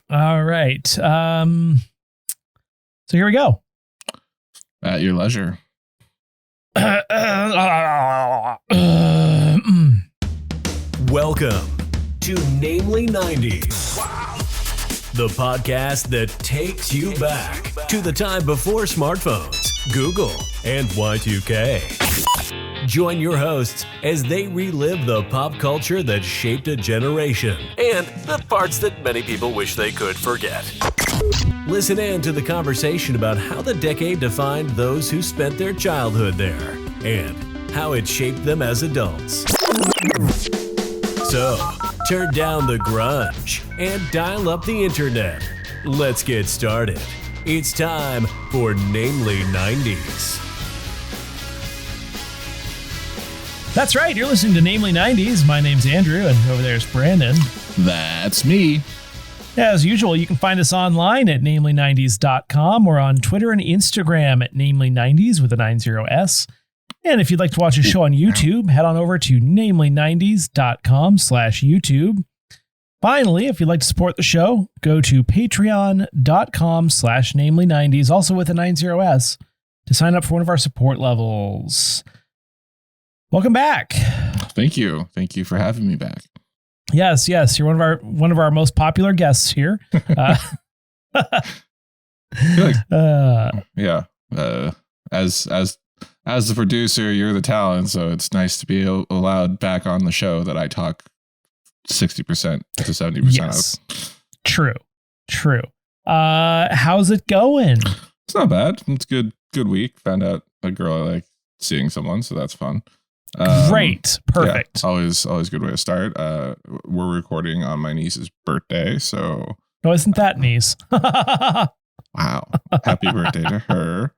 All right. So here we go. At your leisure. Welcome to Namely 90s. Wow. The podcast that takes you back to the time before smartphones, Google, and Y2K. Join your hosts as they relive the pop culture that shaped a generation and the parts that many people wish they could forget. Listen in to the conversation about how the decade defined those who spent their childhood there and how it shaped them as adults. So, turn down the grunge and dial up the internet. Let's get started. It's time for Namely 90s. That's right. You're listening to Namely 90s. My name's Andrew, and over there's Brandon. That's me. As usual, you can find us online at namely90s.com or on Twitter and Instagram at namely90s with a 90s. And if you'd like to watch a show on YouTube, head on over to namely90s.com/YouTube. Finally, if you'd like to support the show, go to patreon.com/namely90s, also with a 90s, to sign up for one of our support levels. Welcome back. Thank you. Thank you for having me back. Yes. You're one of our most popular guests here. As the producer, you're the talent, so it's nice to be allowed back on the show that I talk 60% to 70% yes. of. True. How's it going? It's not bad. It's good week. Found out a girl I like seeing someone, so that's fun. Great. Perfect. Yeah, always good way to start. We're recording on my niece's birthday, so... No, isn't that niece? Wow. Happy birthday to her.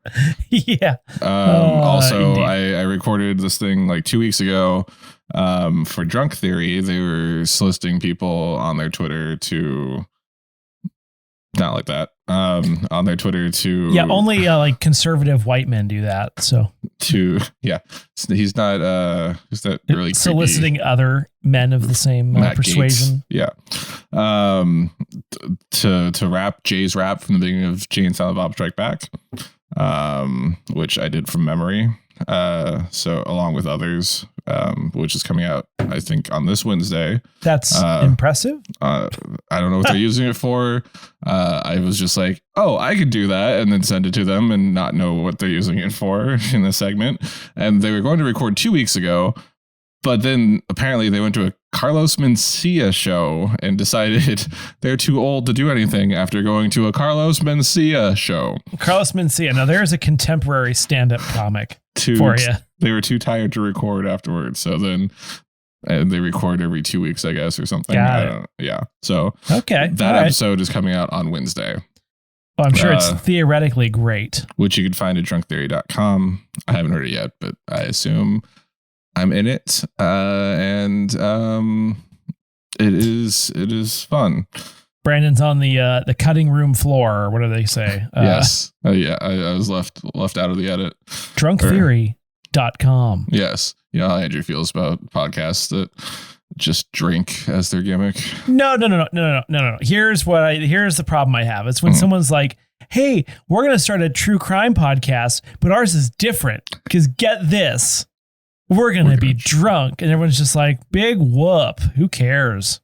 Yeah. Also, I recorded this thing like 2 weeks ago for Drunk Theory. They were soliciting people on their Twitter to... Not like that. On their Twitter to... Yeah, only like conservative white men do that, so... He's not really soliciting creepy. Other men of the same persuasion. Gates. Yeah. To rap Jay's rap from the beginning of Jay and Silent Bob Strike Back, which I did from memory. So along with others, which is coming out, I think, on this Wednesday. That's impressive. I don't know what they're using it for. I was just like, oh, I could do that, and then send it to them and not know what they're using it for in the segment. And they were going to record 2 weeks ago, but then apparently they went to a Carlos Mencia show and decided they're too old to do anything after going to a Carlos Mencia show. Carlos Mencia. Now there's a contemporary stand-up comic for you. They were too tired to record afterwards, so then they record every 2 weeks, I guess, or something. Yeah. So okay, that episode is coming out on Wednesday. Well, I'm sure it's theoretically great. Which you can find at drunktheory.com. I haven't heard it yet, but I assume I'm in it. And it is fun. Brandon's on the cutting room floor, or what do they say? Yes. I was left out of the edit. Drunktheory.com. Yes. You know how Andrew feels about podcasts that just drink as their gimmick. No. Here's the problem I have. It's when someone's like, hey, we're going to start a true crime podcast, but ours is different because get this, we're going to be drunk. And everyone's just like, big whoop. Who cares?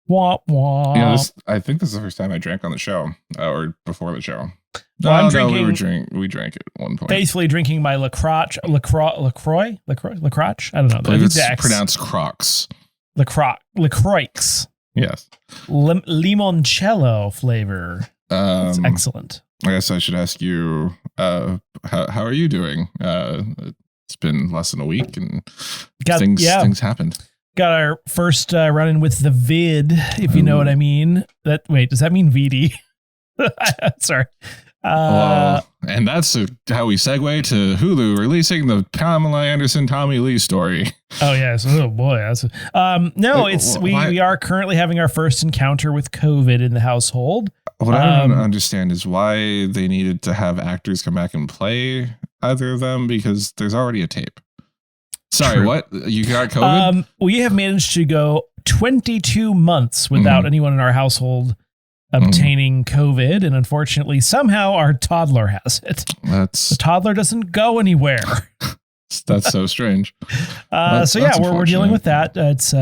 Womp womp. You know, I think this is the first time I drank on the show or before the show. Well, we drank it at one point. Faithfully drinking my LaCroix. I don't know. I it's pronounced Crocs. LaCroix. Yes. Limoncello flavor. It's excellent. I guess I should ask you, how are you doing? It's been less than a week and things happened. Got our first run-in with the vid, if you know what I mean. Does that mean VD? Sorry. And that's how we segue to Hulu releasing the Pamela Anderson Tommy Lee story. Oh yes. Oh boy. We are currently having our first encounter with COVID in the household. What I don't understand is why they needed to have actors come back and play either of them, because there's already a tape. Sorry, True. What? You got COVID? We have managed to go 22 months without anyone in our household obtaining COVID, and unfortunately, somehow our toddler has it. The toddler doesn't go anywhere. That's so strange. We're dealing with that. It's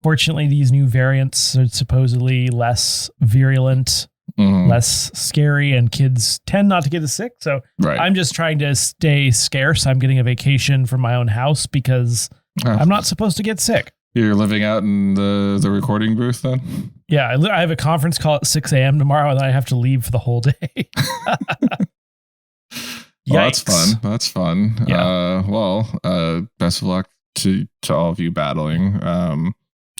fortunately, these new variants are supposedly less virulent, less scary, and kids tend not to get as sick. So I'm just trying to stay scarce. I'm getting a vacation from my own house because I'm not supposed to get sick. You're living out in the recording booth then? Yeah, I have a conference call at 6 a.m. tomorrow, and then I have to leave for the whole day. Well, that's fun. Yeah. Best of luck to all of you battling. I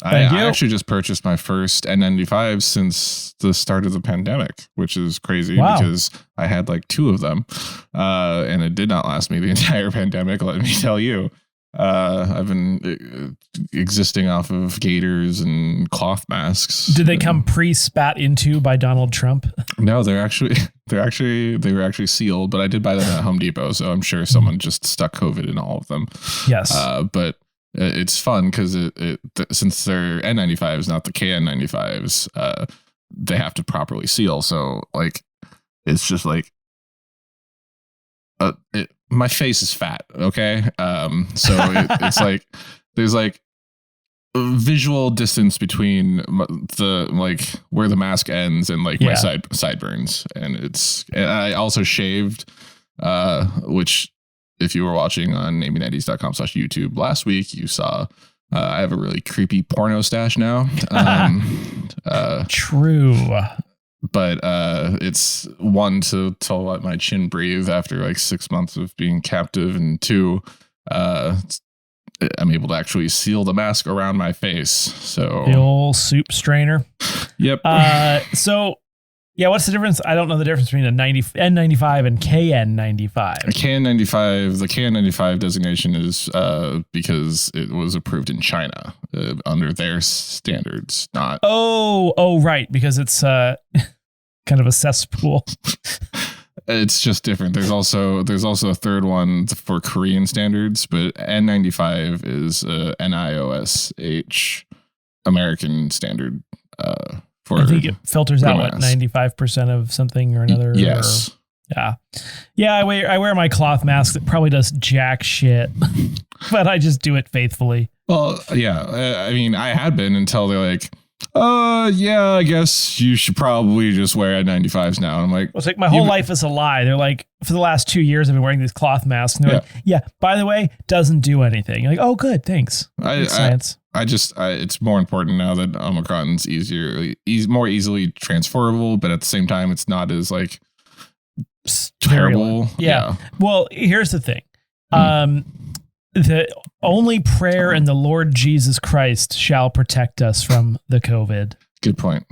actually just purchased my first N95 since the start of the pandemic, which is crazy because I had like 2 of them, and it did not last me the entire pandemic. Let me tell you. I've been existing off of gaiters and cloth masks. Did they come pre-spat into by Donald Trump? No, they were actually sealed, but I did buy them at Home Depot, so I'm sure someone just stuck COVID in all of them. Yes. But it's fun because since they're N95s, not the KN95s, they have to properly seal. So like, it's just like, my face is fat. Okay. So it's like, there's like a visual distance between the, like where the mask ends and like my sideburns. And I also shaved, which if you were watching on naming90s.com/YouTube last week, you saw, I have a really creepy porno stash now. True. But it's 1 to let my chin breathe after like 6 months of being captive, and 2, I'm able to actually seal the mask around my face. So the old soup strainer. Yep. What's the difference? I don't know the difference between a N95 and KN95. The KN95 designation is because it was approved in China under their standards, not. Oh, right, because it's kind of a cesspool. It's just different. There's also a third one for Korean standards, but N95 is NIOSH American standard. I think it filters out what 95% of something or another. Yes. Yeah. I wear my cloth mask that probably does jack shit, but I just do it faithfully. Well, yeah. I mean, I had been until they're like, I guess you should probably just wear N95s now. I'm like, well, it's like my whole life is a lie. They're like, for the last 2 years, I've been wearing these cloth masks. And they're like, by the way, doesn't do anything. You're like, oh, good, thanks. Science. It's more important now that Omicron's more easily transferable, but at the same time, it's not as like terrible. Yeah. Well, here's the thing. The only prayer in the Lord Jesus Christ shall protect us from the COVID. Good point.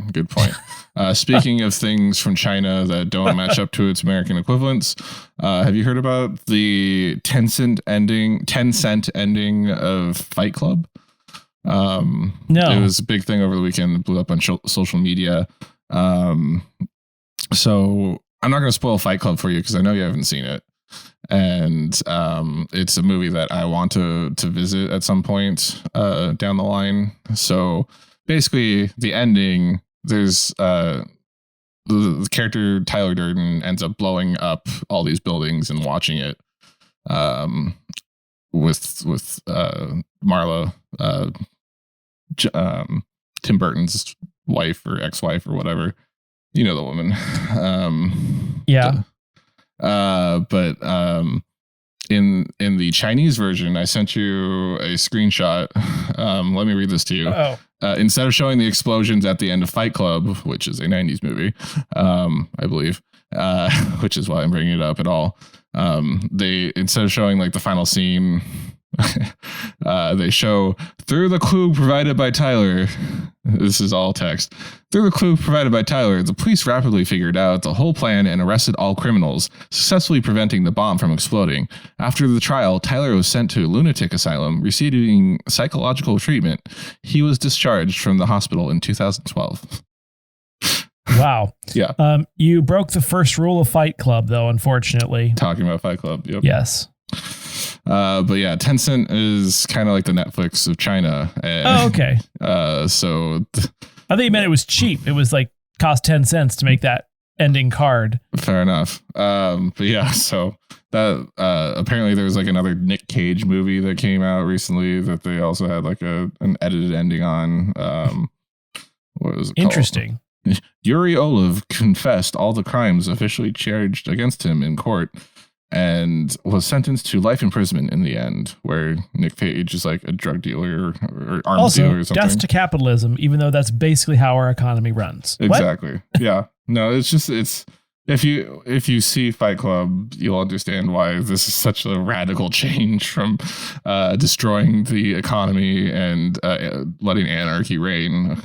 Speaking of things from China that don't match up to its American equivalents, have you heard about the 10-cent ending of Fight Club? No. It was a big thing over the weekend. It blew up on social media. So I'm not going to spoil Fight Club for you because I know you haven't seen it. And it's a movie that I want to visit at some point down the line. So basically, the ending, there's the character Tyler Durden ends up blowing up all these buildings and watching it with Marla, Tim Burton's wife or ex-wife or whatever. You know the woman. But in the Chinese version, I sent you a screenshot. Let me read this to you. Instead of showing the explosions at the end of Fight Club, which is a 90s movie, I believe, which is why I'm bringing it up at all. They, instead of showing like the final scene, they show through the clue provided by Tyler. This is all text. Through the clue provided by Tyler, the police rapidly figured out the whole plan and arrested all criminals, successfully preventing the bomb from exploding. After the trial, Tyler was sent to a lunatic asylum, receiving psychological treatment. He was discharged from the hospital in 2012. Wow. Yeah. You broke the first rule of Fight Club, though, unfortunately. Talking about Fight Club. Yep. Yes. But yeah, Tencent is kind of like the Netflix of China. Okay. So I think you meant it was cheap. It was like cost 10 cents to make that ending card. Fair enough. But yeah, so that apparently there was like another Nick Cage movie that came out recently that they also had like an edited ending on. What was it Interesting. called? Yuri Olive confessed all the crimes officially charged against him in court and was sentenced to life imprisonment in the end, where Nick Cage is like a drug dealer or arms dealer or something. Death to capitalism, even though that's basically how our economy runs. Exactly. Yeah. No, it's if you see Fight Club, you'll understand why this is such a radical change from destroying the economy and letting anarchy reign.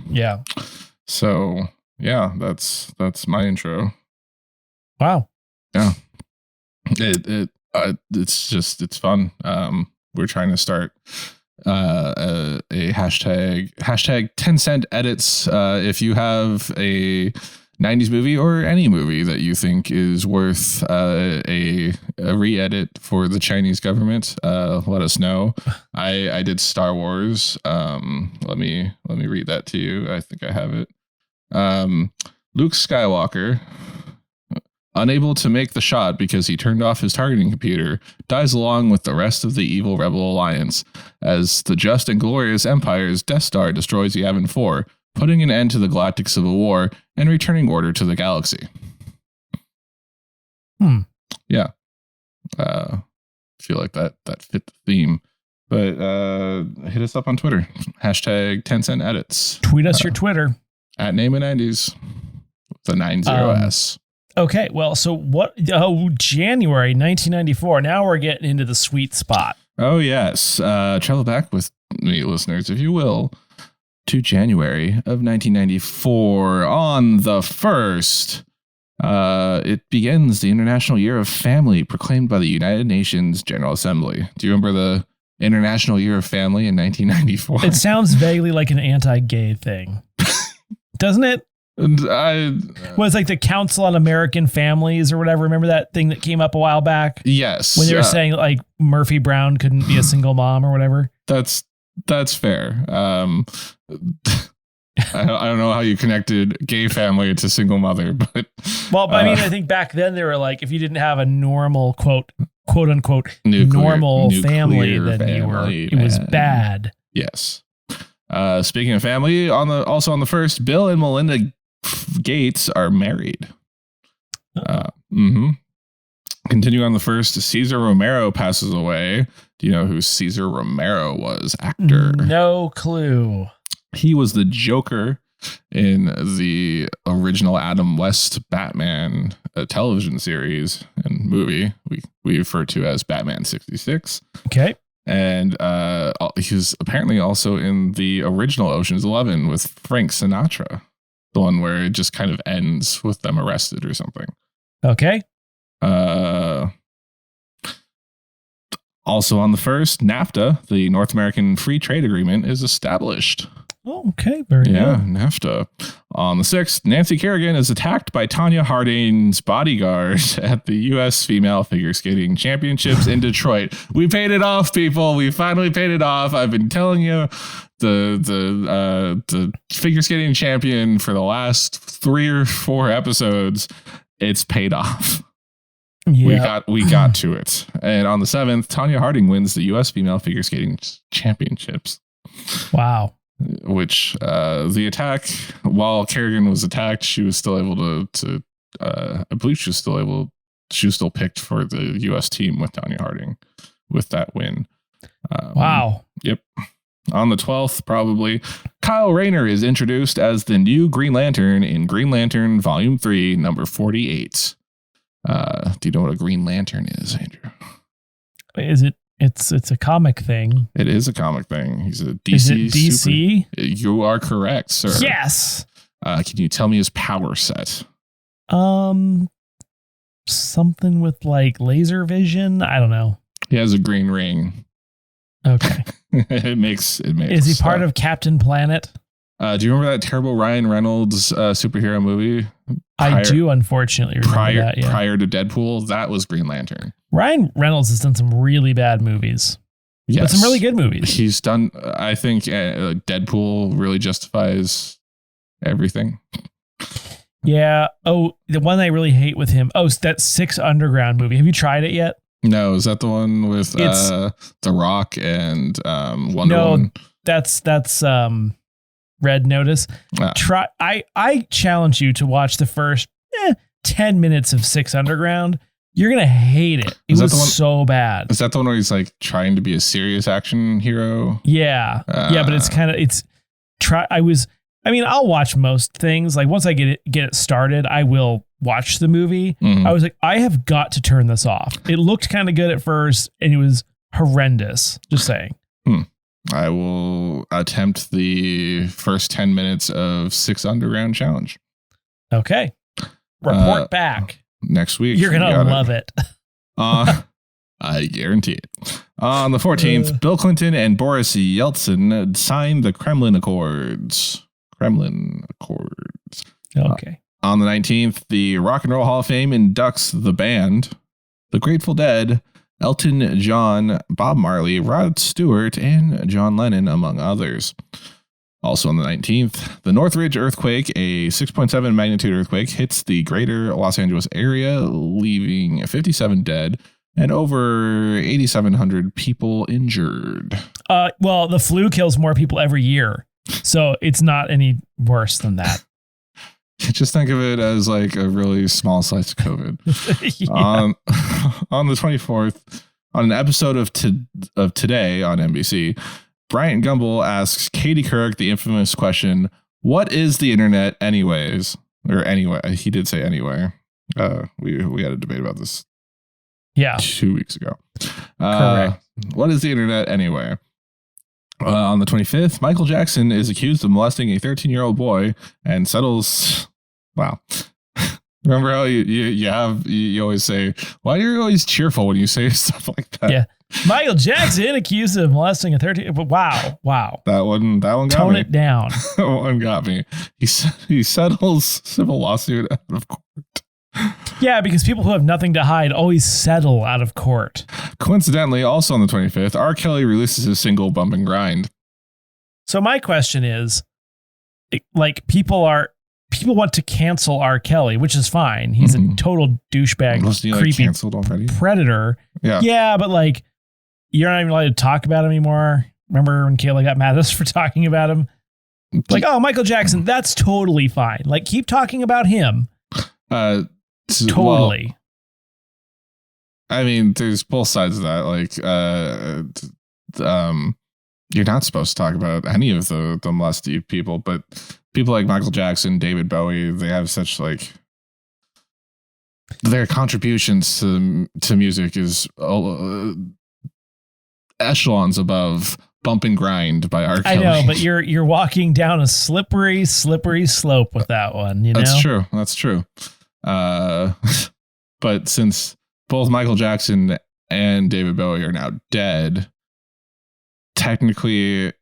Yeah. So yeah, that's my intro. Wow. Yeah. It's fun. We're trying to start a hashtag 10 cent edits. If you have a 90s movie or any movie that you think is worth a re-edit for the Chinese government, let us know. I did Star Wars. Let me read that to you. I think I have it. Luke Skywalker, unable to make the shot because he turned off his targeting computer, dies along with the rest of the evil Rebel Alliance as the just and glorious Empire's Death Star destroys Yavin 4, putting an end to the Galactic Civil War and returning order to the galaxy. Yeah. Feel like that fit the theme. But hit us up on Twitter. Hashtag 10 cent edits. Tweet us your Twitter. At Name90s. The 90S. Okay, well, so what? Oh, January 1994. Now we're getting into the sweet spot. Oh, yes. Travel back with me, listeners, if you will, to January of 1994. On the 1st, it begins the International Year of Family, proclaimed by the United Nations General Assembly. Do you remember the International Year of Family in 1994? It sounds vaguely like an anti-gay thing, doesn't it? Was like the Council on American Families or whatever. Remember that thing that came up a while back? Yes. When they were saying like Murphy Brown couldn't be a single mom or whatever. That's fair. I don't know how you connected gay family to single mother, but I mean, I think back then they were like, if you didn't have a normal quote unquote normal family, then it was bad. Yes. Speaking of family, also on the 1st, Bill and Melinda Gates are married. Continuing on the 1st, Cesar Romero passes away. Do you know who Cesar Romero was? Actor. No clue. He was the Joker in the original Adam West Batman television series and movie we refer to as Batman 66. Okay. And he was apparently also in the original Ocean's 11 with Frank Sinatra, the one where it just kind of ends with them arrested or something. Okay. Also on the 1st, NAFTA, the North American Free Trade Agreement, is established. Oh, okay, very good. NAFTA. On the 6th, Nancy Kerrigan is attacked by Tonya Harding's bodyguard at the U.S. Female Figure Skating Championships in Detroit. We paid it off, people. We finally paid it off. I've been telling you, the figure skating champion for the last 3 or 4 episodes, it's paid off. Yeah. We got to it. And on the 7th, Tonya Harding wins the U.S. Female Figure Skating Championships. Wow. Which the attack, while Kerrigan was attacked, she was still able to I believe she was still picked for the U.S. team with Tonya Harding with that win. Wow. Yep. On the 12th, probably, Kyle Rayner is introduced as the new Green Lantern in Green Lantern Volume 3, number 48. Do you know what a Green Lantern is, Andrew? Is it? It's a comic thing. It is a comic thing. He's a DC. Is it DC? You are correct, sir. Yes. Can you tell me his power set? Something with like laser vision. I don't know. He has a green ring. Okay. It makes. Is he part of Captain Planet? Do you remember that terrible Ryan Reynolds superhero movie? I do, unfortunately, remember that. Yeah. Prior to Deadpool, that was Green Lantern. Ryan Reynolds has done some really bad movies. Yes. But some really good movies. He's done, I think Deadpool really justifies everything. Yeah. Oh, the one I really hate with him. Oh, it's that Six Underground movie. Have you tried it yet? No, is that the one with The Rock and Wonder Woman? That's Red Notice. I challenge you to watch the first 10 minutes of Six Underground. You're gonna hate it. It was so bad. Is that the one where he's like trying to be a serious action hero? Yeah, but it's kind of I'll watch most things. Like once I get it started, I will watch the movie. Mm-hmm. I was like, I have got to turn this off. It looked kind of good at first, and it was horrendous. Just saying. I will attempt the first 10 minutes of Six Underground challenge. Okay. Report back. Next week. You're going to love it. I guarantee it. On the 14th, Bill Clinton and Boris Yeltsin signed the Kremlin Accords. Okay. On the 19th, the Rock and Roll Hall of Fame inducts the band, The Grateful Dead, Elton John, Bob Marley, Rod Stewart, and John Lennon, among others. Also on the 19th, the Northridge earthquake, a 6.7 magnitude earthquake, hits the greater Los Angeles area, leaving 57 dead and over 8,700 people injured. Well, the flu kills more people every year, so it's not any worse than that. Just think of it as like a really small slice of COVID. Yeah. On the 24th, on an episode of Today on NBC, Bryant Gumbel asks Katie Couric the infamous question, "What is the internet anyways?" Or anyway, he did say anyway. We had a debate about this 2 weeks ago. Correct. What is the internet anyway? On the 25th, Michael Jackson is accused of molesting a 13-year-old boy and settles... Wow. Remember how you always say, why are you always cheerful when you say stuff like that? Yeah. Michael Jackson accused of molesting a 13... Wow. That one got Tone me. it down. That one got me. He settles civil lawsuit out of court. Yeah, because people who have nothing to hide always settle out of court. Coincidentally, also on the 25th, R. Kelly releases his single Bump and Grind. So my question is, like, people want to cancel R. Kelly, which is fine. He's a total douchebag, creepy canceled already? Predator. Yeah, but like, you're not even allowed to talk about him anymore. Remember when Kayla got mad at us for talking about him? Like, oh, Michael Jackson, that's totally fine. Like, keep talking about him. Totally. Well, I mean, there's both sides of that. Like, you're not supposed to talk about any of the molesty people, but people like Michael Jackson, David Bowie, they have such like their contributions to music is echelons above Bump and Grind by R. Kelly. I know, but you're walking down a slippery slope with that one. You know, That's true. But since both Michael Jackson and David Bowie are now dead, technically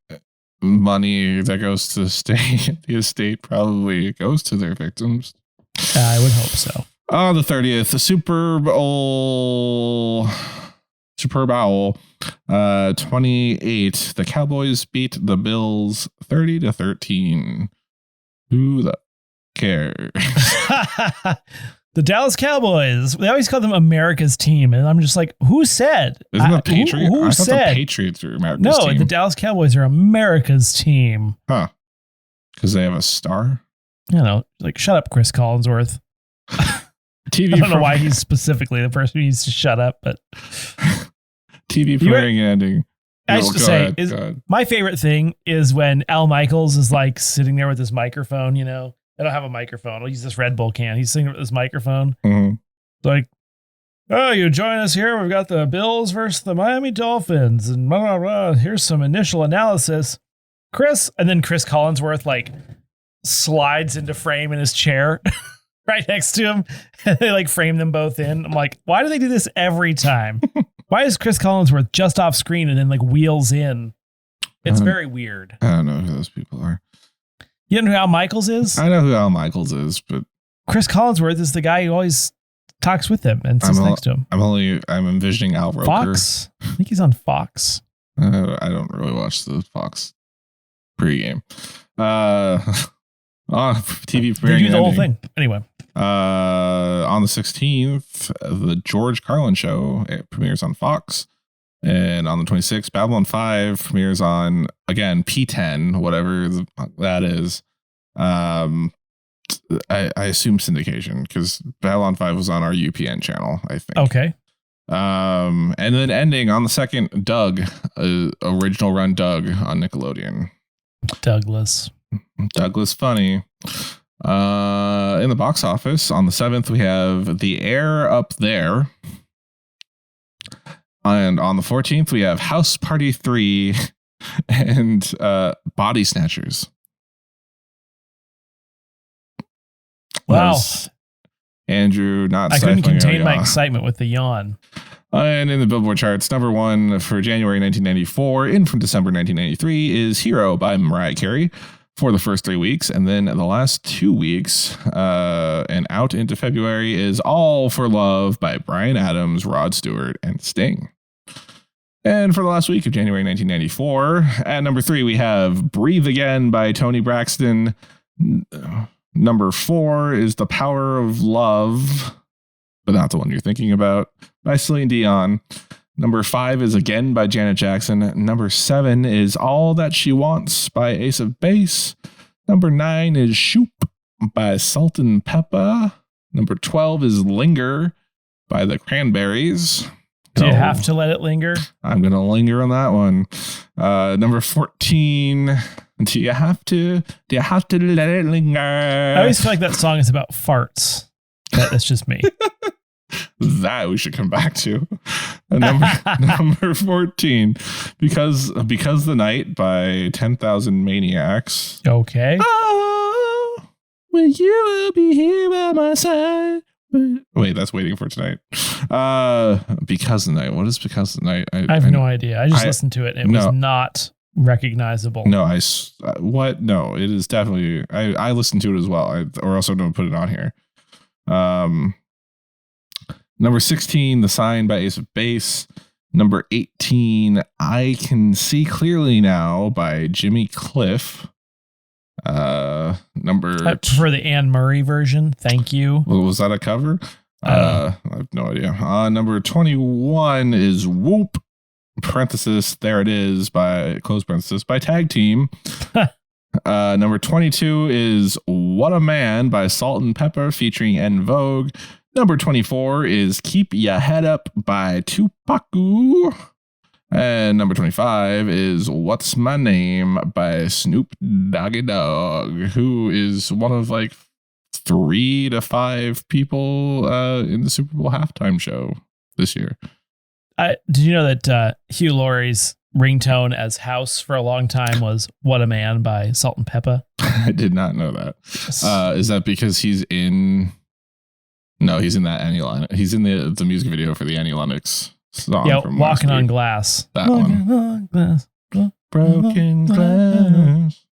money that goes to the estate probably goes to their victims. I would hope so. On the 30th, the Super Bowl 28, the Cowboys beat the Bills 30-13. Who the cares? The Dallas Cowboys. They always call them America's team, and I'm just like, who said? Isn't the Patriots? Who I thought said? The Patriots are America's team. No, the Dallas Cowboys are America's team. Huh? Because they have a star. You know, like, shut up, Chris Collinsworth. TV. I don't know why he's specifically the person who needs to shut up, but TV playing ending. I used to say, my favorite thing is when Al Michaels is like sitting there with his microphone. You know, I don't have a microphone. I'll use this Red Bull can. He's sitting with his microphone. Mm-hmm. Like, oh, you join us here. We've got the Bills versus the Miami Dolphins, and blah, blah, blah. Here's some initial analysis. Chris, and then Chris Collinsworth like slides into frame in his chair. Right next to him. They like frame them both in. I'm like, why do they do this every time? Why is Chris Collinsworth just off screen and then like wheels in? It's very weird. I don't know who those people are. You don't know who Al Michaels is? I know who Al Michaels is, but Chris Collinsworth is the guy who always talks with him and sits next to him. I'm envisioning Al Roker. Fox? I think he's on Fox. I don't really watch the Fox pregame. TV They do premiering the whole ending. thing. Anyway. On the 16th, the George Carlin Show premieres on Fox. And on the 26th, Babylon 5 premieres on, again, P10, whatever that is. I assume syndication, because Babylon 5 was on our UPN channel, I think. Okay. And then ending on the 2nd, Doug, original run Doug on Nickelodeon. Douglas Funny. In the box office on the 7th, we have The Air Up There. And on the 14th, we have House Party 3 and Body Snatchers. Wow. Andrew, not I couldn't stifling contain a my yawn. excitement with the yawn. And in the Billboard charts, number 1 for January 1994, in from December 1993, is Hero by Mariah Carey for the first 3 weeks. And then the last 2 weeks and out into February is All for Love by Bryan Adams, Rod Stewart, and Sting. And for the last week of January 1994, at number 3, we have Breathe Again by Toni Braxton. Number 4 is The Power of Love, but not the one you're thinking about, by Celine Dion. Number 5 is Again by Janet Jackson. Number 7 is All That She Wants by Ace of Base. Number 9 is Shoop by Salt and Peppa. Number 12 is Linger by the Cranberries. Do you have to let it linger? I'm going to linger on that one. Number 14, Do you have to let it linger? I always feel like that song is about farts. That's just me. That we should come back to. Number 14, because the Night by 10,000 Maniacs. Okay. Oh, will you be here by my side? Wait, that's Waiting for Tonight. Because the Night. What is Because the Night? I have no idea. I just listened to it and it was not recognizable. No, what? No, it is definitely. I listened to it as well. Or else I don't put it on here. Number 16, The Sign by Ace of Base. Number 18, I Can See Clearly Now by Jimmy Cliff. I prefer the Anne Murray version. Thank you. Was that a cover? I have no idea. Number 21 is Whoop, parenthesis, There It Is by, close parenthesis, by Tag Team. Number 22 is What a Man by Salt and Pepper featuring En Vogue. Number 24 is Keep Ya Head Up by Tupac. And number 25 is What's My Name by Snoop Doggy Dogg, who is one of like 3 to 5 people in the Super Bowl halftime show this year. Did you know that Hugh Laurie's ringtone as House for a long time was What a Man by Salt and Peppa? I did not know that. Is that because he's in... No, he's in that Annie Lennox. He's in the music video for the Annie Lennox song. Yeah, from Walking on Glass. That Walking one. on glass. Broken glass.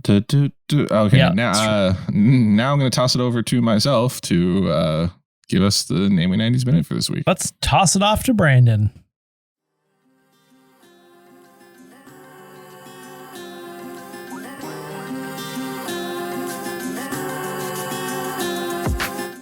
Okay, Yeah, now I'm going to toss it over to myself to give us the Namely 90s Minute for this week. Let's toss it off to Brandon.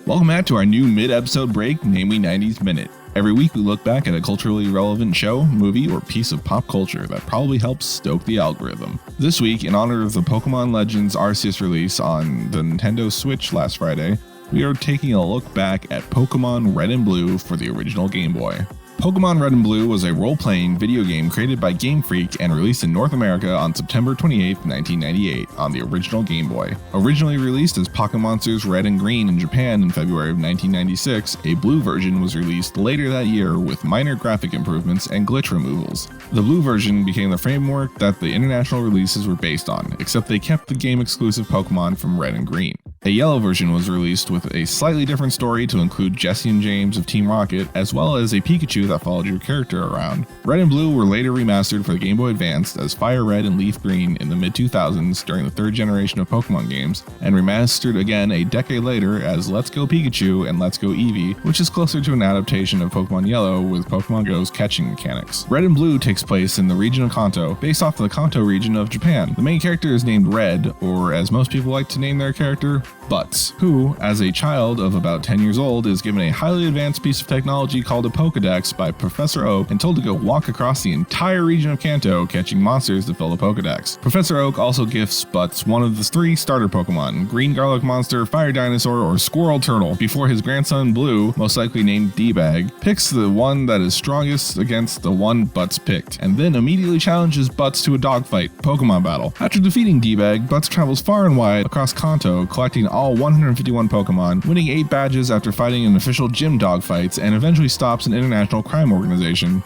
Welcome back to our new mid-episode break, Namely 90s Minute. Every week we look back at a culturally relevant show, movie, or piece of pop culture that probably helps stoke the algorithm. This week, in honor of the Pokemon Legends Arceus release on the Nintendo Switch last Friday, we are taking a look back at Pokemon Red and Blue for the original Game Boy. Pokemon Red and Blue was a role-playing video game created by Game Freak and released in North America on September 28, 1998 on the original Game Boy. Originally released as Pocket Monsters Red and Green in Japan in February of 1996, a blue version was released later that year with minor graphic improvements and glitch removals. The blue version became the framework that the international releases were based on, except they kept the game-exclusive Pokemon from Red and Green. A yellow version was released with a slightly different story to include Jesse and James of Team Rocket, as well as a Pikachu that followed your character around. Red and Blue were later remastered for the Game Boy Advance as Fire Red and Leaf Green in the mid-2000s during the third generation of Pokemon games, and remastered again a decade later as Let's Go Pikachu and Let's Go Eevee, which is closer to an adaptation of Pokemon Yellow with Pokemon Go's catching mechanics. Red and Blue takes place in the region of Kanto, based off the Kanto region of Japan. The main character is named Red, or as most people like to name their character, Butts, who, as a child of about 10 years old, is given a highly advanced piece of technology called a Pokedex by Professor Oak and told to go walk across the entire region of Kanto, catching monsters to fill the Pokedex. Professor Oak also gifts Butts one of the 3 starter Pokemon, Green Garlic Monster, Fire Dinosaur, or Squirrel Turtle, before his grandson Blue, most likely named D-Bag, picks the one that is strongest against the one Butts picked, and then immediately challenges Butts to a dogfight, Pokemon battle. After defeating D-Bag, Butts travels far and wide across Kanto, collecting all 151 Pokemon, winning 8 badges after fighting in official gym dogfights, and eventually stops an international crime organization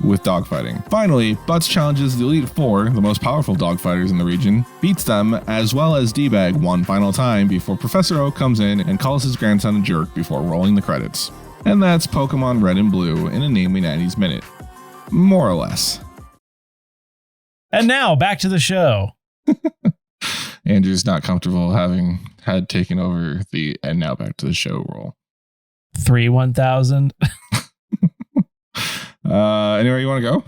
with dogfighting. Finally, Butts challenges the Elite Four, the most powerful dogfighters in the region, beats them, as well as D-Bag one final time before Professor Oak comes in and calls his grandson a jerk before rolling the credits. And that's Pokemon Red and Blue in a Namely 90s minute. More or less. And now, back to the show. Andrew's not comfortable having had taken over the and now back to the show role. 1000. Anywhere you want to go?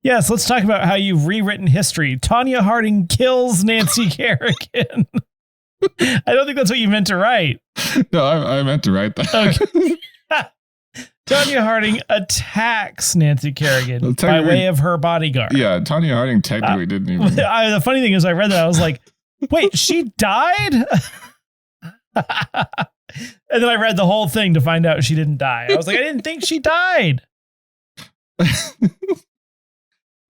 Yes, let's talk about how you've rewritten history. Tanya Harding kills Nancy Kerrigan. I don't think that's what you meant to write. No, I meant to write that. Okay. Tanya Harding attacks Nancy Kerrigan by way of her bodyguard. Yeah, Tanya Harding technically didn't even. The funny thing is, I read that, I was like, wait, she died? And then I read the whole thing to find out she didn't die. I was like, I didn't think she died.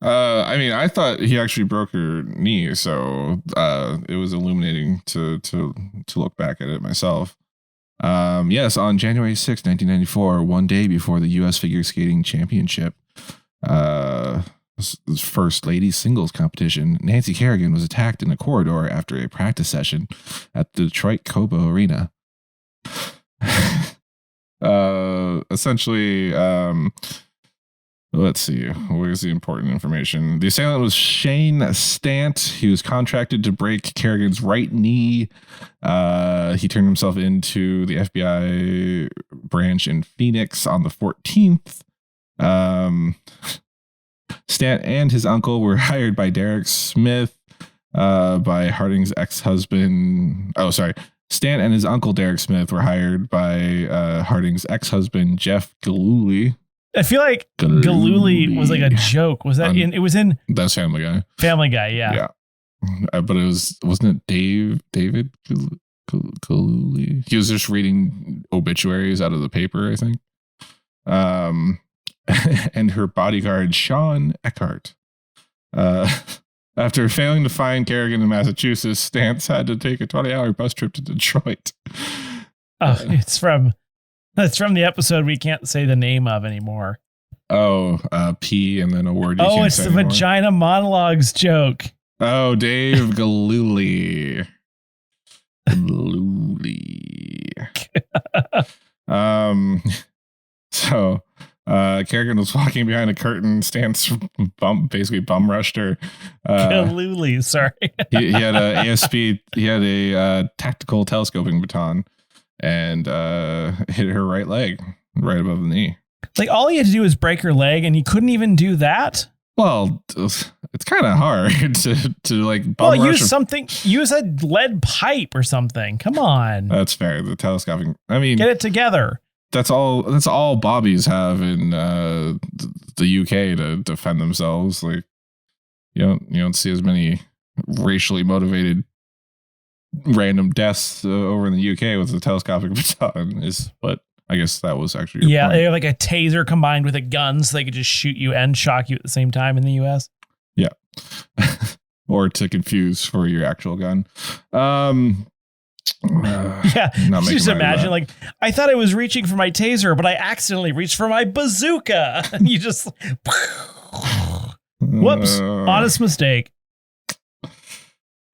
I mean, I thought he actually broke her knee, so it was illuminating to look back at it myself. Yes, on January 6, 1994, one day before the U.S. Figure Skating Championship, first ladies singles competition, Nancy Kerrigan was attacked in a corridor after a practice session at the Detroit Cobo Arena. Essentially, let's see, where's the important information? The assailant was Shane Stant. He was contracted to break Kerrigan's right knee. He turned himself into the FBI branch in Phoenix on the 14th. Stant and his uncle were hired by Derek Smith, by Harding's ex-husband. Oh, sorry. Stant and his uncle Derek Smith were hired by Harding's ex-husband Jeff Gillooly. I feel like Gillooly was like a joke. Was that in? It was in. That's Family Guy. Family Guy, yeah. Yeah, but wasn't it David Gillooly? He was just reading obituaries out of the paper, I think. And her bodyguard Sean Eckhart. After failing to find Kerrigan in Massachusetts, Stantz had to take a 20-hour bus trip to Detroit. Oh, it's from the episode we can't say the name of anymore. Oh, P and then a word. Oh, it's the vagina monologues joke. Oh, Dave Gillooly. So Kerrigan was walking behind a curtain. Stance basically bum rushed her. Gillooly, sorry. he had a ASP. He had a tactical telescoping baton and hit her right leg, right above the knee. Like all he had to do was break her leg, and he couldn't even do that. Well, it's kind of hard to like. Well, use a lead pipe or something. Come on. That's fair. The telescoping. I mean, get it together. That's all bobbies have in the UK to defend themselves. Like you don't see as many racially motivated random deaths over in the UK with the telescopic baton. But I guess that was actually your point. They have like a taser combined with a gun, so they could just shoot you and shock you at the same time in the US. Yeah, or to confuse for your actual gun. Just imagine like I thought I was reaching for my taser, but I accidentally reached for my bazooka. And you just whoops, honest mistake.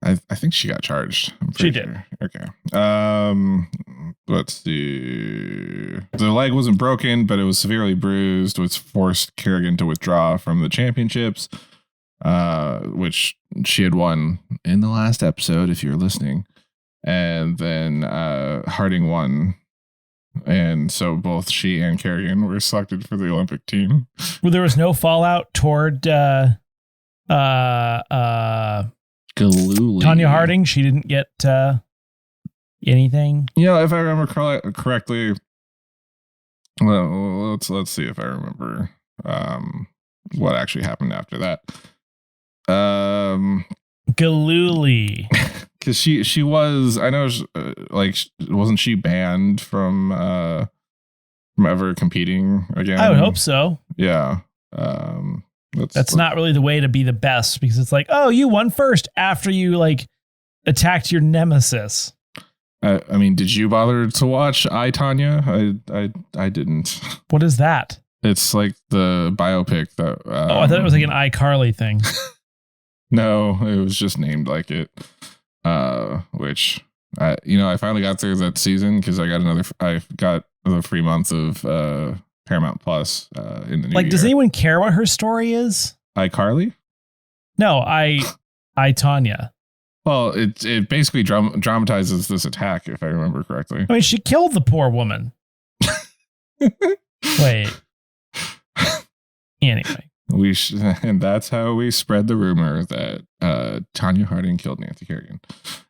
I think she got charged. She did. Sure. Okay. Let's see. The leg wasn't broken, but it was severely bruised, which forced Kerrigan to withdraw from the championships, which she had won in the last episode, if you're listening. And then Harding won. And so both she and Kerrigan were selected for the Olympic team. Well, there was no fallout toward Galooly. Tanya Harding. She didn't get anything. Yeah, if I remember correctly. Well, let's see if I remember what actually happened after that. Galooly. Because she was, I know, wasn't she banned from ever competing again? I would hope so. Yeah. That's not really the way to be the best, because it's like, oh, you won first after you like attacked your nemesis. I mean, did you bother to watch I, Tanya? I didn't. What is that? It's like the biopic that. I thought it was like an iCarly thing. No, it was just named like it. Which I finally got through that season because I got another free month of Paramount Plus in the new year. Does anyone care what her story is? iCarly? No, I Tanya. Well, it basically dramatizes this attack, if I remember correctly. I mean, she killed the poor woman. Wait. Anyway. And that's how we spread the rumor that Tanya Harding killed Nancy Kerrigan.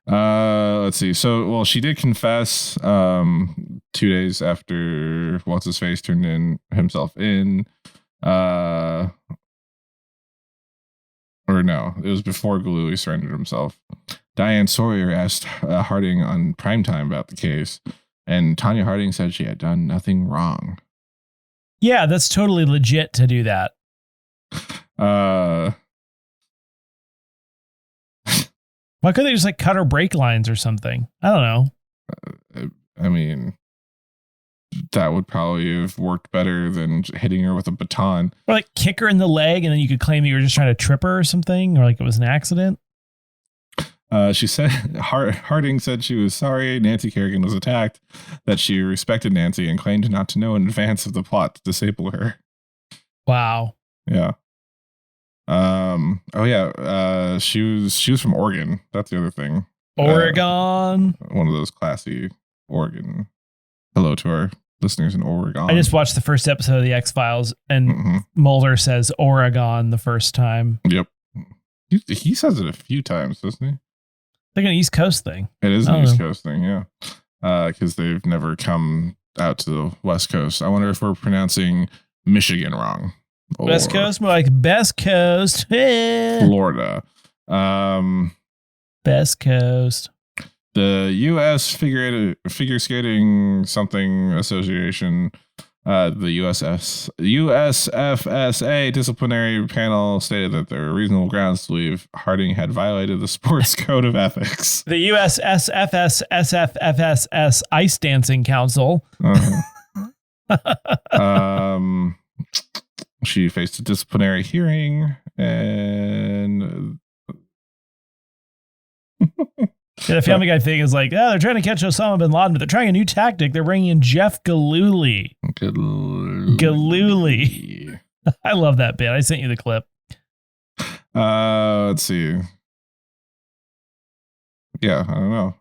Let's see. So, well, she did confess 2 days after what's his face turned himself in. Or no, it was before Galooly surrendered himself. Diane Sawyer asked Harding on primetime about the case, and Tanya Harding said she had done nothing wrong. Yeah, that's totally legit to do that. Why couldn't they just cut her brake lines or something? I don't know. I mean, that would probably have worked better than hitting her with a baton. Or kick her in the leg, and then you could claim you were just trying to trip her or something, or it was an accident. She said Harding said she was sorry Nancy Kerrigan was attacked, that she respected Nancy and claimed not to know in advance of the plot to disable her. Wow. Yeah. She was from Oregon. That's the other thing. Oregon. One of those classy Oregon. Hello to our listeners in Oregon. I just watched the first episode of the X-Files, and Mulder says Oregon the first time. Yep. He says it a few times, doesn't he? Like an East Coast thing. It is an East Coast thing, yeah. Because they've never come out to the West Coast. I wonder if we're pronouncing Michigan wrong. West Coast, more like Best Coast. Florida. Best Coast. The U.S. Figure Skating something association, the USFSA disciplinary panel stated that there were reasonable grounds to believe Harding had violated the sports code of ethics. The USSFSSFFSS Ice Dancing Council. She faced a disciplinary hearing, and the Family Guy thing is they're trying to catch Osama bin Laden, but they're trying a new tactic. They're bringing in Jeff Galooly. Galooly. I love that bit. I sent you the clip. Let's see. Yeah, I don't know.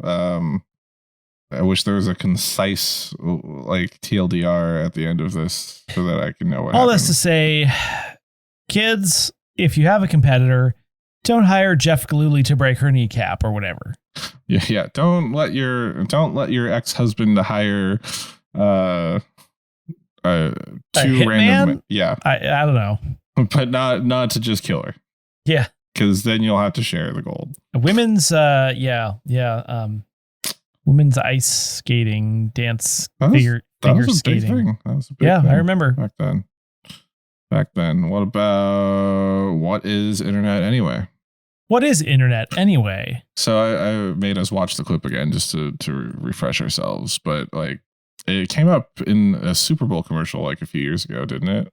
I wish there was a concise TLDR at the end of this so that I can know what all happened. this to say, kids, if you have a competitor, don't hire Jeff Galooly to break her kneecap or whatever. Yeah. Don't let your ex-husband hire two random. Yeah, I don't know, but not to just kill her. Yeah, because then you'll have to share the gold. Women's women's ice skating dance figure skating. That was a big thing. I remember back then. What is internet anyway? What is internet anyway? So I made us watch the clip again just to refresh ourselves, but it came up in a Super Bowl commercial a few years ago, didn't it?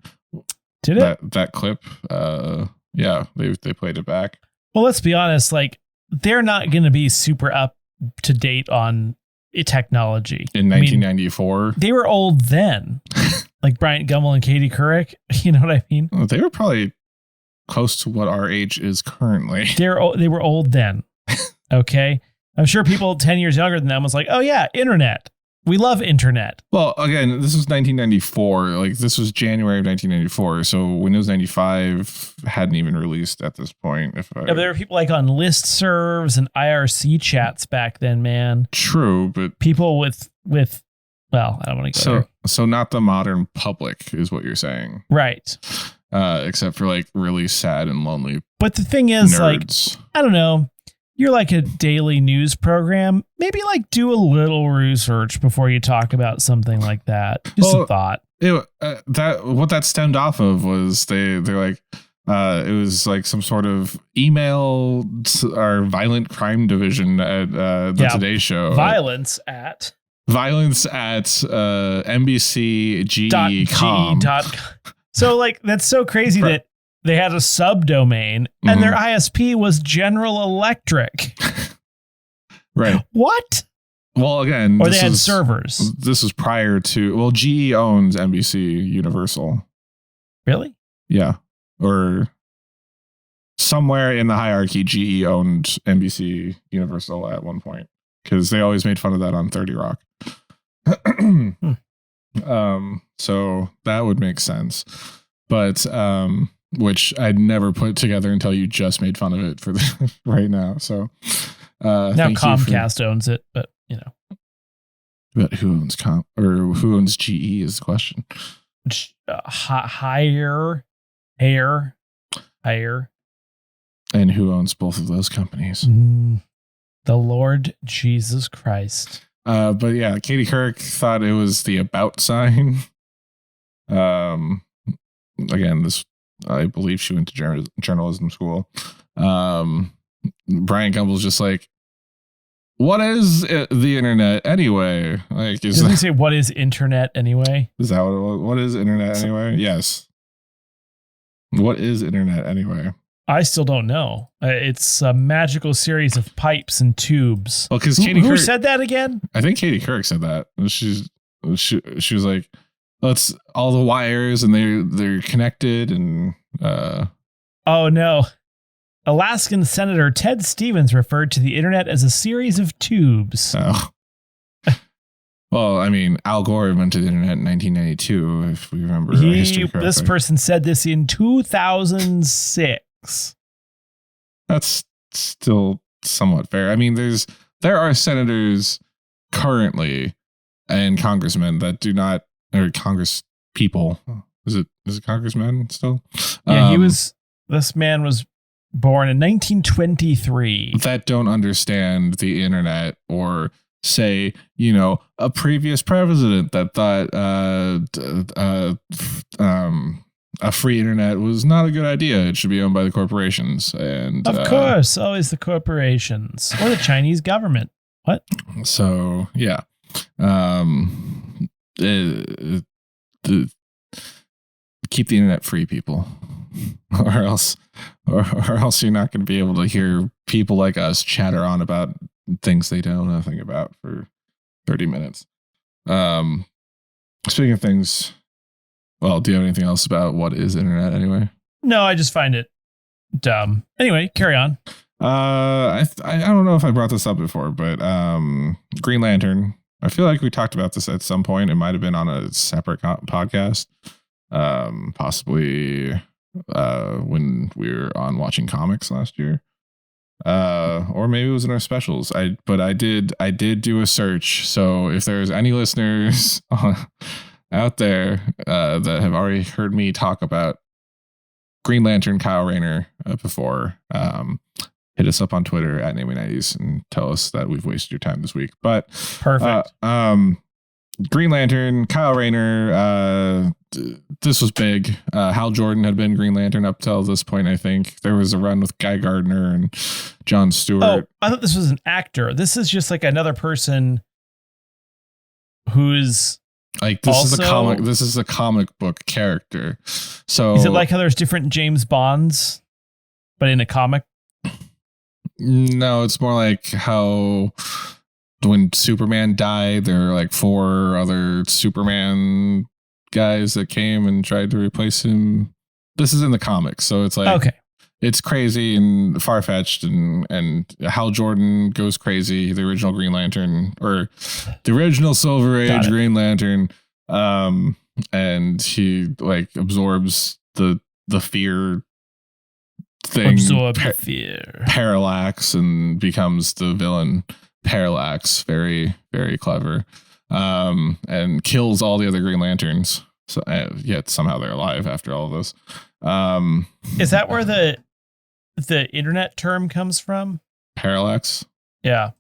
Did it? That clip? Yeah, they played it back. Well, let's be honest. they're not going to be super up to date on technology. In 1994, they were old then, like Bryant Gumbel and Katie Couric. You know what I mean? well, they were probably close to what our age is currently. They were old then. Okay, I'm sure people 10 years younger than them was like, oh yeah, internet. We love internet. Well, again, this was 1994. Like, this was January of 1994. So Windows 95 hadn't even released at this point. Yeah, but there were people like on listservs and IRC chats back then, man. True, but people with well, I don't want to go there. So not the modern public is what you're saying, right? Except for like really sad and lonely. But the thing is, nerds. like, I don't know. You're like a daily news program. Maybe like do a little research before you talk about something like that. Just a thought. What that stemmed off of was they're like it was like some sort of email or violent crime division at the Today Show. Violence at NBCGE.com. So like that's so crazy that they had a subdomain and their ISP was General Electric. Right. What? Well, again, or they had servers. This was prior to, well, GE owns NBC Universal. Really? Yeah. Or somewhere in the hierarchy, GE owned NBC Universal at one point because they always made fun of that on 30 Rock. So that would make sense. But which I'd never put together until you just made fun of it for the right now. So now Comcast owns it, but you know. But who owns who owns GE is the question. Higher. And who owns both of those companies? The Lord Jesus Christ. But yeah, Katie Couric thought it was the about sign. Again, I believe she went to journalism school. Brian Gumbel's just like, what is the internet anyway? Like, doesn't he say what is internet anyway? Is that what is internet anyway? Yes. What is internet anyway? I still don't know. It's a magical series of pipes and tubes. Well, because who said that again? I think Katie Couric said that. She was like, "Let's all the wires and they're connected and." Oh no! Alaskan Senator Ted Stevens referred to the internet as a series of tubes. Oh. Well, I mean, Al Gore invented the internet in 1992, if we remember history correctly. This person said this in 2006. That's still somewhat fair. I mean, there are senators currently and congressmen that do not, or Congress people. Is it congressmen still? Yeah, this man was born in 1923. That don't understand the internet or say, you know, a previous president that thought a free internet was not a good idea. It should be owned by the corporations. And of course, always the corporations or the Chinese government. What? So yeah, keep the internet free, people, or else you're not going to be able to hear people like us chatter on about things they know nothing about for 30 minutes. Speaking of things, well, do you have anything else about what is internet anyway? No, I just find it dumb. Anyway, carry on. I don't know if I brought this up before, but Green Lantern. I feel like we talked about this at some point. It might have been on a separate podcast, possibly when we were on watching comics last year, or maybe it was in our specials. I did do a search. So if there's any listeners out there that have already heard me talk about Green Lantern Kyle Rayner before, hit us up on Twitter at Naming90s and tell us that we've wasted your time this week. But perfect. Green Lantern, Kyle Rayner, this was big. Hal Jordan had been Green Lantern up till this point, I think. There was a run with Guy Gardner and John Stewart. Oh, I thought this was an actor. This is just like another person who's like this is a comic book character. So is it like how there's different James Bonds, but in a comic? No, it's more like how when Superman died, there were like 4 other Superman guys that came and tried to replace him. This is in the comics, so it's like Okay. It's crazy and far-fetched, and Hal Jordan goes crazy, the original Green Lantern, or the original Silver Age Green Lantern, and he like absorbs the fear thing, fear. Parallax, and becomes the villain Parallax. Very, very clever, and kills all the other Green Lanterns. So yet somehow they're alive after all of this. Is that where the internet term comes from? Parallax? Yeah.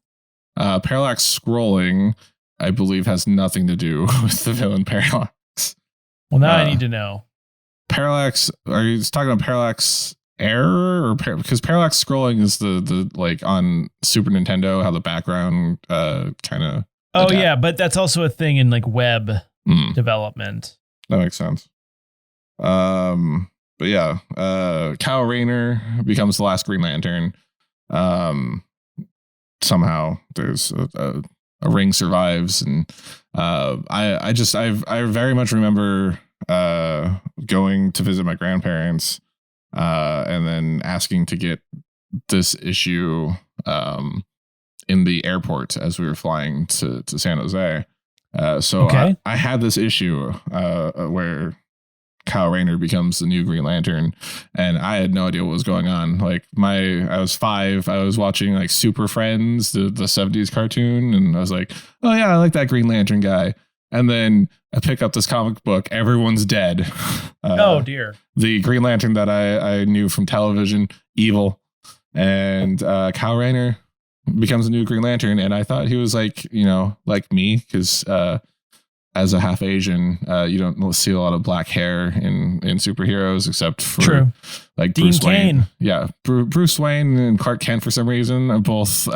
Parallax scrolling, I believe, has nothing to do with the villain Parallax. Well, now I need to know. Parallax, are you talking about Parallax error? Because Parallax scrolling is the like on Super Nintendo, how the background kind of... Oh, yeah, but that's also a thing in like web development. That makes sense. But yeah, Kyle Rayner becomes the last Green Lantern. Somehow there's a ring survives, and I very much remember going to visit my grandparents, and then asking to get this issue in the airport as we were flying to San Jose. So okay. I had this issue where Kyle Rayner becomes the new Green Lantern, and I had no idea what was going on. Like I was 5, I was watching like Super Friends, the 70s cartoon, and I was like, oh yeah, I like that Green Lantern guy. And then I pick up this comic book, everyone's dead. Oh dear. The Green Lantern that I knew from television, evil, and Kyle Rayner becomes a new Green Lantern, and I thought he was like, like me, because as a half Asian, you don't see a lot of black hair in superheroes, except for like Dean Bruce Wayne. Cain. Yeah, Bruce Wayne and Clark Kent for some reason are both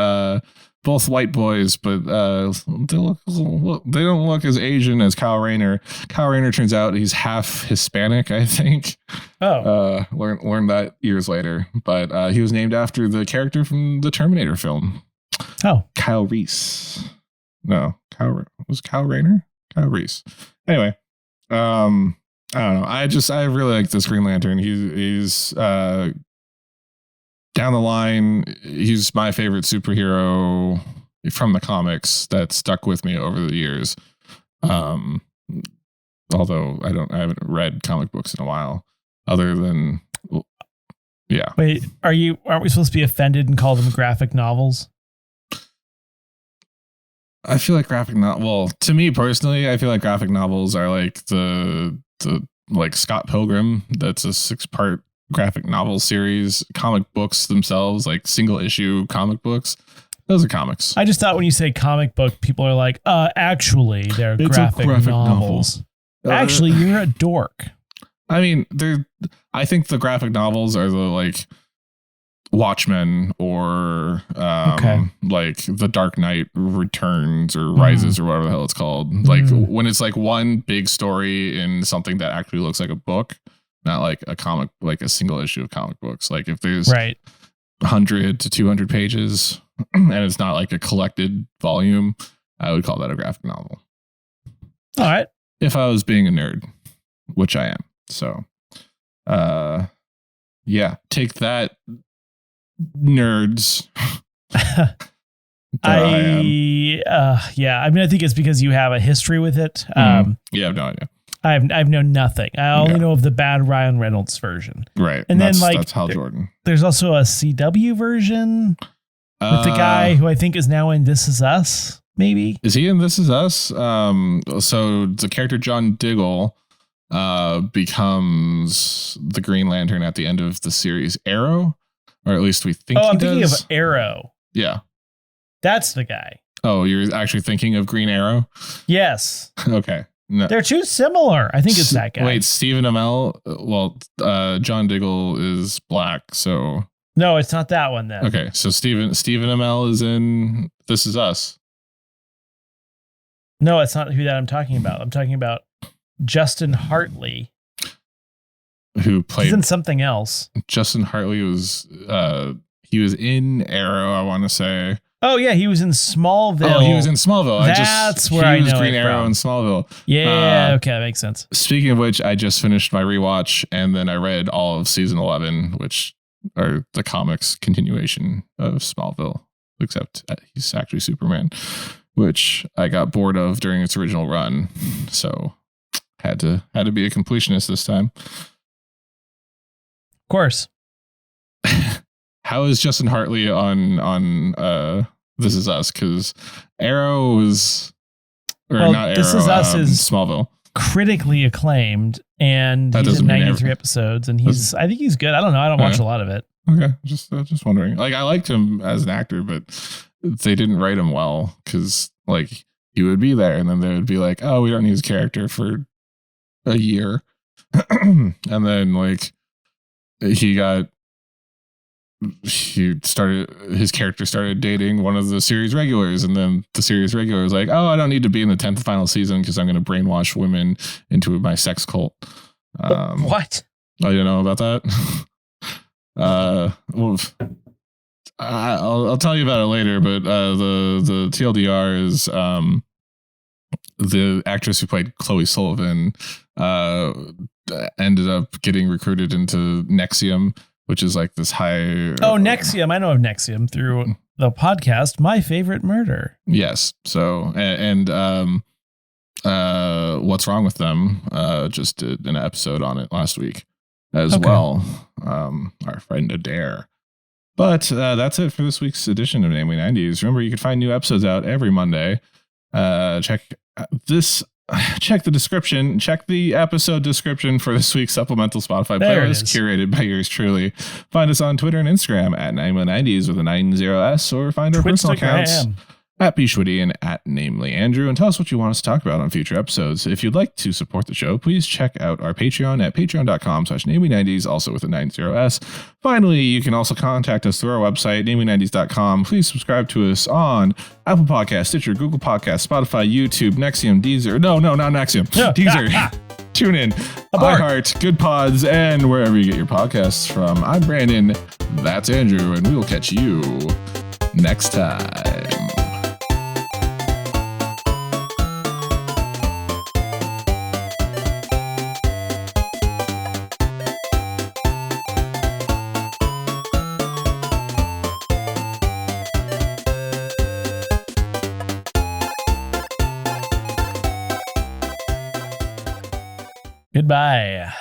white boys, but they don't look as Asian as Kyle Rayner. Kyle Rayner turns out he's half Hispanic, I think. Oh, learned that years later, but he was named after the character from the Terminator film. Oh, Kyle Reese. No, was Kyle Rayner? Kyle Reese. Anyway, I don't know. I really like this Green Lantern. He's down the line, he's my favorite superhero from the comics that stuck with me over the years. Although I haven't read comic books in a while, other than, yeah. Wait, aren't we supposed to be offended and call them graphic novels? I feel like to me personally, I feel like graphic novels are like the like Scott Pilgrim. That's a 6-part graphic novel series. Comic books themselves, like single issue comic books, those are comics. I just thought when you say comic book, people are like, actually they're graphic novels. Actually, you're a dork. I mean, I think the graphic novels are the like Watchmen or like The Dark Knight Returns or Rises or whatever the hell it's called. Like when it's like one big story in something that actually looks like a book, not like a comic, like a single issue of comic books. Like if there's 100 to 200 pages and it's not like a collected volume, I would call that a graphic novel. All right. If I was being a nerd, which I am. So, yeah, take that, nerds. I mean, I think it's because you have a history with it. Yeah, I have no idea. I've known nothing. I only know of the bad Ryan Reynolds version. Right. And then like that's Hal Jordan. There's also a CW version with the guy who I think is now in This Is Us, maybe. Is he in This Is Us? So the character John Diggle becomes the Green Lantern at the end of the series Arrow, or at least we think I'm he thinking does. of Arrow. Yeah. That's the guy. Oh, you're actually thinking of Green Arrow? Yes. Okay. No. They're too similar. I think it's that guy. Wait, Stephen Amell? Well, John Diggle is black, so... No, it's not that one then. Okay, so Stephen Amell is in This Is Us. No, it's not who that I'm talking about. I'm talking about Justin Hartley. Who played... He's in something else. Justin Hartley was... He was in Arrow, I want to say. Oh yeah, he was in Smallville. Oh, he was in Smallville. That's where I know He was Green it Arrow from. in Smallville. Yeah, okay, that makes sense. Speaking of which, I just finished my rewatch, and then I read all of season 11, which are the comics continuation of Smallville, except he's actually Superman, which I got bored of during its original run, so had to be a completionist this time. Of course. How is Justin Hartley on This Is Us? Because Arrow is, or well, not Arrow, This Is Us is Smallville. Critically acclaimed, and That he's in doesn't mean 93 episodes, and I think he's good. I don't know. I don't watch a lot of it. Okay, just wondering. Like, I liked him as an actor, but they didn't write him well because, like, he would be there, and then they would be like, "Oh, we don't need his character for a year," and then like his character started dating one of the series regulars, and then the series regular was like, "Oh, I don't need to be in the 10th final season because I'm going to brainwash women into my sex cult." What? Oh, you know about that? Well, I'll tell you about it later, but the TLDR is the actress who played Chloe Sullivan ended up getting recruited into Nexium, which is like this high... Nexium. I know of Nexium through the podcast, My Favorite Murder. Yes. So, and What's Wrong with Them just did an episode on it last week as well. Our friend Adair. But that's it for this week's edition of Namely 90s. Remember, you can find new episodes out every Monday. Check the description. Check the episode description for this week's supplemental Spotify playlist curated by yours truly. Find us on Twitter and Instagram at Namely90s with a 90s, or find our personal accounts at Bishwitty and at Namely Andrew, and tell us what you want us to talk about on future episodes. If you'd like to support the show, please check out our Patreon at patreon.com/Namely90s, also with a 90s. Finally, you can also contact us through our website, Namely90s.com. Please subscribe to us on Apple Podcasts, Stitcher, Google Podcasts, Spotify, YouTube, Nexium, Deezer. No, not Nexium. Deezer. TuneIn, iHeart, Good Pods, and wherever you get your podcasts from. I'm Brandon. That's Andrew, and we will catch you next time. Goodbye.